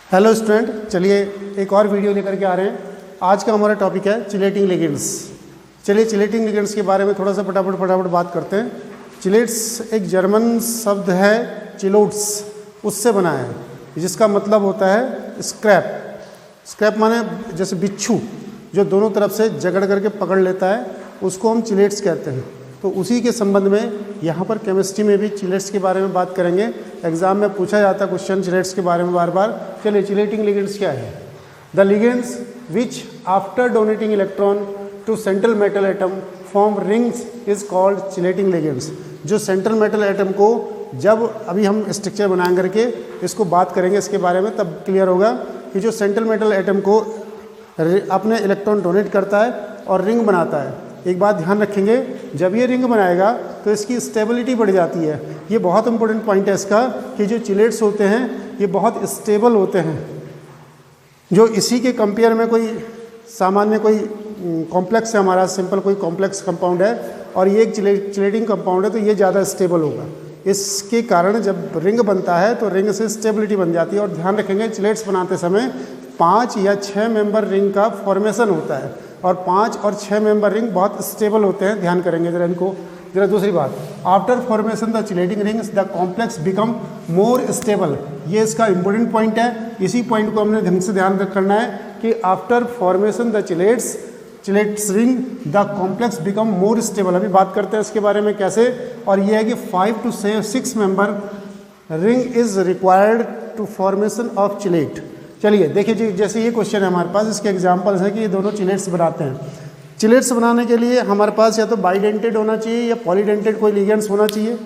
Hello student, चलिए एक और वीडियो लेकर के आ रहे हैं। आज का हमारा टॉपिक है चिलेटिंग लिगेंड्स। चलिए चिलेटिंग लिगेंड्स के बारे में थोड़ा सा फटाफट बात करते हैं। चिलेट्स एक जर्मन शब्द है चिलोट्स, उससे बना है, जिसका मतलब होता है स्क्रैप। स्क्रैप माने जैसे बिच्छू जो दोनों तरफ से जकड़ करके पकड़ लेता है, उसको हम चिलेट्स कहते हैं। तो उसी के संबंध में यहाँ पर केमिस्ट्री में भी चिलेट्स के बारे में बात करेंगे। एग्जाम में पूछा जाता है क्वेश्चन चिलेट्स के बारे में बार बार। चलिए चिलेटिंग लिगेंड्स क्या है? The ligands which after donating electron to central metal atom form rings is called chelating ligands. जो सेंट्रल मेटल एटम को जब अभी हम स्ट्रक्चर बना करके इसको बात करेंगे इसके बारे में, तब क्लियर होगा कि जो सेंट्रल मेटल एटम को अपने इलेक्ट्रॉन डोनेट करता है और रिंग बनाता है। एक बात ध्यान रखेंगे, जब ये रिंग बनाएगा तो इसकी स्टेबिलिटी बढ़ जाती है। ये बहुत इंपॉर्टेंट पॉइंट है इसका कि जो चिलेट्स होते हैं ये बहुत स्टेबल होते हैं। जो इसी के कंपेयर में कोई सामान्य कोई कॉम्प्लेक्स है, हमारा सिंपल कोई कॉम्प्लेक्स कंपाउंड है और ये एक चिलेटिंग कंपाउंड है, तो ये ज़्यादा स्टेबल होगा। इसके कारण जब रिंग बनता है तो रिंग से स्टेबिलिटी बन जाती है। और ध्यान रखेंगे चिलेट्स बनाते समय 5 या 6 मेंबर रिंग का फॉर्मेशन होता है और 5 और 6 मेंबर रिंग बहुत स्टेबल होते हैं। ध्यान करेंगे जरा इनको। जरा दूसरी बात, after formation the chelating rings the complex become more stable. ये इसका इंपॉर्टेंट पॉइंट है। इसी पॉइंट को हमने ढंग से ध्यान करना है कि after formation the chelates ring the complex become more stable. अभी बात करते हैं इसके बारे में कैसे। और ये है कि 5 to 6 member ring is required to formation of chelate. चलिए देखिए जी, जैसे ये क्वेश्चन है हमारे पास, इसके एग्जांपल्स हैं कि ये दोनों चिलेट्स बनाते हैं। चिलेट्स बनाने के लिए हमारे पास या तो बाइडेंटेड होना चाहिए या पॉलीडेंटेड कोई लिगेंड्स होना चाहिए।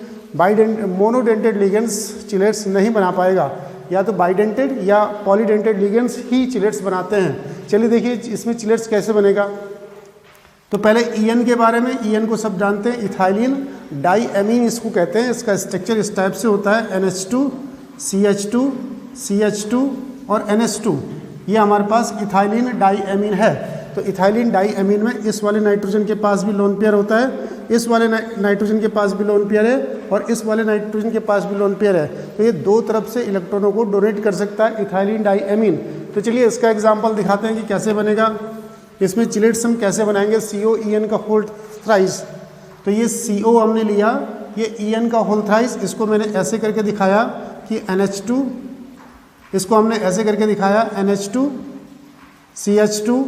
मोनोडेंटेड लिगेंड्स चिलेट्स नहीं बना पाएगा, या तो बाइडेंटेड या पॉलीडेंटेड लिगेंड्स ही चिलेट्स बनाते हैं। चलिए देखिए इसमें चिलेट्स कैसे बनेगा। तो पहले ईएन के बारे में, ईएन को सब जानते हैं, इथाइलिन डाईएमीन इसको कहते हैं। इसका स्ट्रक्चर इस टाइप से होता है, NH2 CH2 CH2 और NH2। ये हमारे पास इथाइलिन डाईएमीन है। तो इथाइलिन डाईएमीन में इस वाले नाइट्रोजन के पास भी लोन पेयर होता है, इस वाले नाइट्रोजन के पास भी लोन पेयर है और इस वाले नाइट्रोजन के पास भी लोन पेयर है। तो ये दो तरफ से इलेक्ट्रॉनों को डोनेट कर सकता है इथाइलिन डाईएमीन। तो चलिए इसका एग्जाम्पल दिखाते हैं कि कैसे बनेगा। इसमें चिलेट्स हम कैसे बनाएंगे। COEN का होल थ्राइस। तो ये CO हमने लिया, ये EN का होल थ्राइस, इसको मैंने ऐसे करके दिखाया कि NH2, इसको हमने ऐसे करके दिखाया NH2 CH2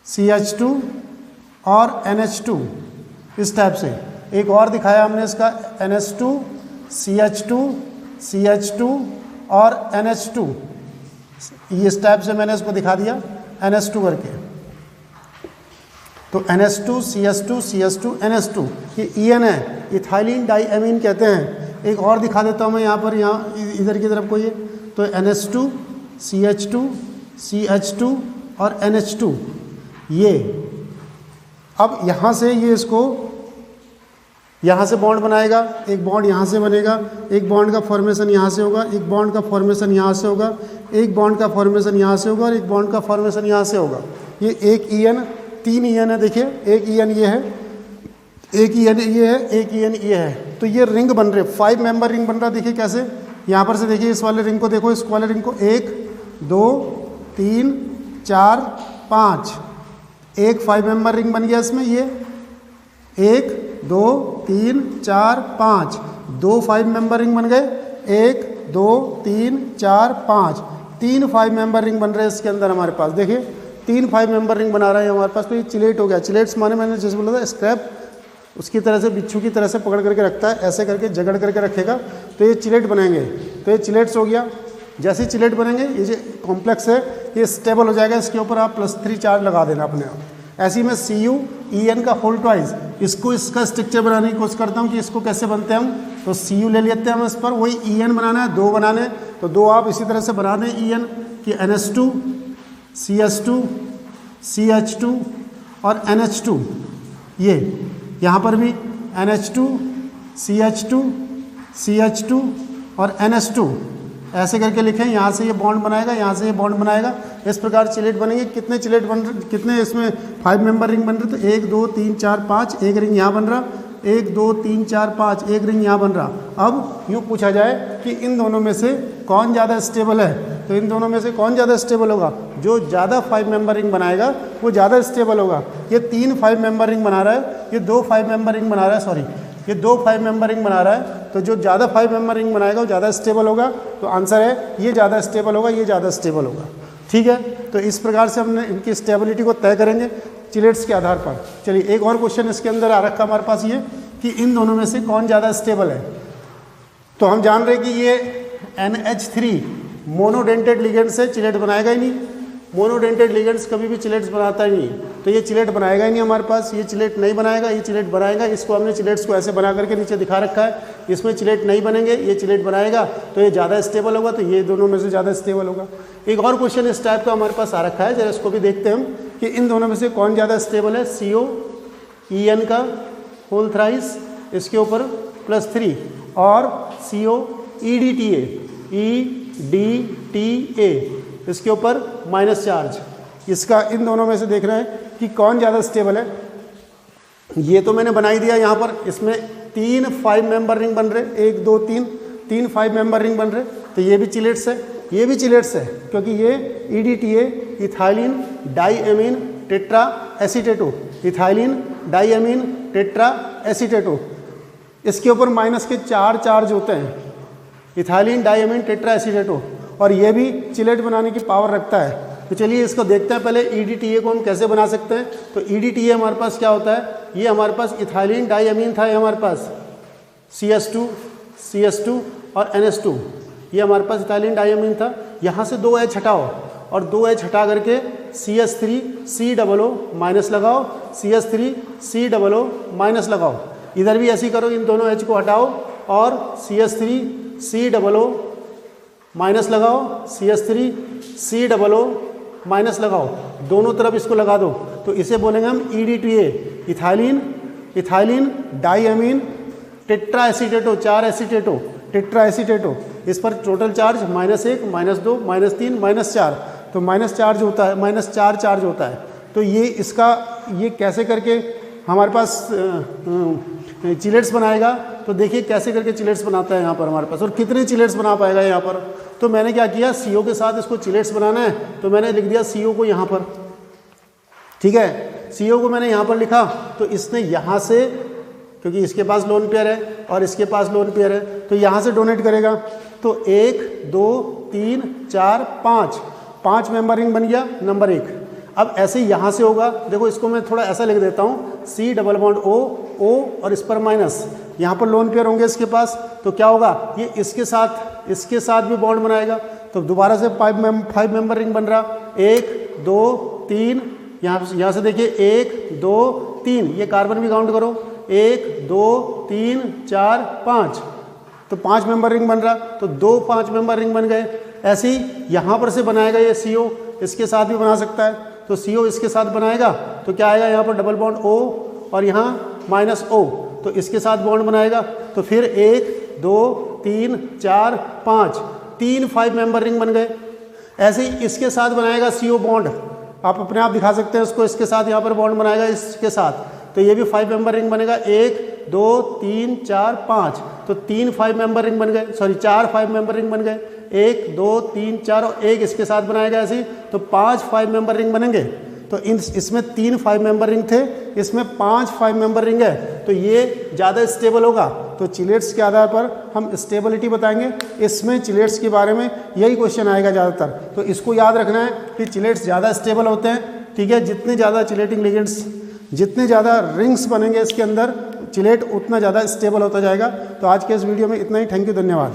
CH2 और NH2 इस टाइप से। एक और दिखाया हमने इसका NH2 CH2 CH2 और NH2, इस टाइप से मैंने इसको दिखा दिया NH2 करके। तो NH2 CH2 CH2 NH2 ये EN है, इथाइलिन डाईएमीन कहते हैं। एक और दिखा देता हूँ मैं यहाँ पर, यहाँ इधर की तरफ को ये, तो NH2 CH2 CH2 और NH2 ये। अब यहाँ से ये इसको यहाँ से बॉन्ड बनाएगा, एक बॉन्ड यहाँ से बनेगा, एक बॉन्ड का फॉर्मेशन यहाँ से होगा, एक बॉन्ड का फॉर्मेशन यहाँ से होगा, एक बॉन्ड का फॉर्मेशन यहाँ से होगा और एक बॉन्ड का फॉर्मेशन यहाँ से होगा। ये एक EN, 3 EN है। देखिए एक EN ये है, एक EN ये है, एक EN ये है। तो ये रिंग बन रहे, 5 मेंबर रिंग बन रहा। देखिए कैसे, यहाँ पर से देखिए इस वाले रिंग को देखो, इस वाले रिंग को 1 2 3 4 5, एक 5 मेंबर रिंग बन गया इसमें। ये 1 2 3 4 5, 2 5 मेंबर रिंग बन गए, 1 2 3 4 5, 3 5 मेंबर रिंग बन रहे हैं इसके अंदर हमारे पास। देखिए 3 5 मेंबर रिंग बना रहे हैं हमारे पास। तो ये चिलेट हो गया। चिलेट्स माने मैंने जैसे बोला था स्क्रैप, उसकी तरह से बिच्छू की तरह से पकड़ करके रखता है, ऐसे करके जगड़ करके रखेगा, तो ये चिलेट बनेंगे। तो ये चिलेट्स हो गया। जैसे ही चिलेट बनेंगे, ये जो कॉम्प्लेक्स है ये स्टेबल हो जाएगा। इसके ऊपर आप +3 चार्ज लगा देना अपने आप। ऐसे ही मैं CuEN का होल ट्वाइस, इसको इसका स्ट्रक्चर बनाने की कोशिश करता हूँ कि इसको कैसे बनते हैं हम। तो Cu ले लेते हैं हम इस पर, वही EN बनाना है, 2 बनाने, तो 2 आप इसी तरह से बना दें EN कि NH2 CH2 CH2 और NH2। ये यहाँ पर भी NH2 CH2 CH2 और NH2 ऐसे करके लिखें। यहाँ से ये बॉन्ड बनाएगा, यहाँ से ये बॉन्ड बनाएगा। इस प्रकार चिलेट बनेंगे। कितने चिलेट बन रहे, कितने इसमें 5 मेंबर रिंग बन रहे, तो 1 2 3 4 5, एक रिंग यहाँ बन रहा, 1 2 3 4 5, एक रिंग यहाँ बन रहा। अब यूँ पूछा जाए कि इन दोनों में से कौन ज़्यादा स्टेबल है, तो इन दोनों में से कौन ज़्यादा स्टेबल होगा? जो ज़्यादा 5 मेंबर रिंग बनाएगा वो ज़्यादा स्टेबल होगा। ये 3 5 मेंबर रिंग बना रहा है, ये 2 5 मेंबर रिंग बना रहा है, सॉरी ये 2 5 मेंबर रिंग बना रहा है, तो जो ज़्यादा 5 मेंबर रिंग बनाएगा वो ज़्यादा स्टेबल होगा। तो आंसर है ये ज़्यादा स्टेबल होगा, ये ज़्यादा स्टेबल होगा। ठीक है, तो इस प्रकार से हमने इनकी स्टेबिलिटी को तय करेंगे चिलेट्स के आधार पर। चलिए एक और क्वेश्चन इसके अंदर आ रखा हमारे पास, ये कि इन दोनों में से कौन ज़्यादा स्टेबल है। तो हम जान रहे हैं कि ये NH3 मोनोडेंटेड लिगेंड से चिलेट बनाएगा ही नहीं, मोनोडेंटेड लिगेंड्स कभी भी चिलेट्स बनाता ही नहीं, तो ये चिलेट बनाएगा ही नहीं हमारे पास, ये चिलेट नहीं बनाएगा, ये चिलेट बनाएगा। इसको हमने चिलेट्स को ऐसे बना करके नीचे दिखा रखा है, इसमें चिलेट नहीं बनेंगे, ये चिलेट बनाएगा, तो ये ज़्यादा स्टेबल होगा, तो ये दोनों में से ज़्यादा स्टेबल होगा। एक और क्वेश्चन इस टाइप का हमारे पास आ रखा है, जरा इसको भी देखते हैं हम कि इन दोनों में से कौन ज़्यादा स्टेबल है। COEN का होल थ्राइस, इसके ऊपर +3, और COEDTA इसके ऊपर माइनस चार्ज। इसका इन दोनों में से देख रहे हैं कि कौन ज़्यादा स्टेबल है। ये तो मैंने बना ही दिया यहाँ पर, इसमें 3 5 मेंबर रिंग बन रहे, 1 2 3 5 मेंबर रिंग बन रहे, तो ये भी चिलेट्स है, ये भी चिलेट्स है, क्योंकि ये EDTA ethylene diamine tetra acetate, ethylene diamine tetra acetate, इसके ऊपर माइनस के 4 चार्ज होते हैं, इथाइलिन डाईएमीन टेट्रा एसीटेटो, और ये भी चिलेट बनाने की पावर रखता है। तो चलिए इसको देखते हैं पहले EDTA को हम कैसे बना सकते हैं। तो EDTA हमारे पास क्या होता है, ये हमारे पास इथाइलिन डाईएमीन था, ये हमारे पास CS2 और NH2, ये हमारे पास इथाइलिन डाईएमीन था। यहाँ से 2 H हटाओ और 2 H हटा करके CH3COO माइनस लगाओ, CH3COO माइनस लगाओ। इधर भी ऐसे ही करो, इन दोनों H को हटाओ और CH3COO माइनस लगाओ, CH3COO माइनस लगाओ, दोनों तरफ इसको लगा दो, तो इसे बोलेंगे हम EDTA ethylene diamine tetra एसीटेटो, 4 एसीटेटो tetra एसीटेटो। इस पर टोटल चार्ज -1 -2 -3 -4, तो माइनस चार्ज होता है, -4 चार्ज होता है। तो ये इसका ये कैसे करके हमारे पास चिलेट्स बनाएगा, तो देखिए कैसे करके चिलेट्स बनाता है यहाँ पर हमारे पास, और कितने चिलेट्स बना पाएगा यहाँ पर। तो मैंने क्या किया, CO के साथ इसको चिलेट्स बनाना है, तो मैंने लिख दिया CO को यहाँ पर, ठीक है, CO को मैंने यहाँ पर लिखा, तो इसने यहाँ से, क्योंकि इसके पास लोन पेयर है और इसके पास लोन पेयर है, तो यहाँ से डोनेट करेगा। तो 1 2 3 4 5 मेंबर रिंग बन गया नंबर 1। अब ऐसे ही यहाँ से होगा, देखो इसको मैं थोड़ा ऐसा लिख देता हूँ, C डबल बॉन्ड O और इस पर माइनस, यहाँ पर लोन पेयर होंगे इसके पास, तो क्या होगा, ये इसके साथ भी बॉन्ड बनाएगा, तो दोबारा से 5 मेंबर रिंग बन रहा, 1 2 3, यहाँ से देखिए 1 2 3, ये कार्बन भी काउंट करो, 1 2 3 4 5, तो 5 मेंबर रिंग बन रहा, तो 2 5 मेंबर रिंग बन गए। ऐसे ही यहाँ पर से बनाएगा ये CO, इसके साथ भी बना सकता है, तो CO इसके साथ बनाएगा, तो क्या आएगा यहाँ पर डबल बॉन्ड O और यहाँ -O, तो इसके साथ बॉन्ड बनाएगा, तो फिर 1 2 3 4 5, 3 5 मेंबर रिंग बन गए। ऐसे ही इसके साथ बनाएगा CO बॉन्ड, आप अपने आप दिखा सकते हैं उसको, इसके साथ यहाँ पर बॉन्ड बनाएगा इसके साथ, तो ये भी 5 मेंबर रिंग बनेगा, 1 2 3 4 5, तो 3 5 मेंबर रिंग बन गए, सॉरी 4 5 मेंबर रिंग बन गए, 1 2 3 4 और 1 इसके साथ बनाएगा ऐसे ही, तो 5 5 मेंबर रिंग बनेंगे। तो इसमें 3 5 मेंबर रिंग थे, इसमें 5 5 मेंबर रिंग है, तो ये ज़्यादा स्टेबल होगा। तो चिलेट्स के आधार पर हम स्टेबिलिटी बताएंगे, इसमें चिलेट्स के बारे में यही क्वेश्चन आएगा ज़्यादातर, तो इसको याद रखना है कि चिलेट्स ज़्यादा स्टेबल होते हैं, ठीक है। जितने ज़्यादा चिलेटिंग लिगेंड्स, जितने ज़्यादा रिंग्स बनेंगे इसके अंदर, चिलेट उतना ज़्यादा स्टेबल होता जाएगा। तो आज के इस वीडियो में इतना ही, थैंक यू, धन्यवाद।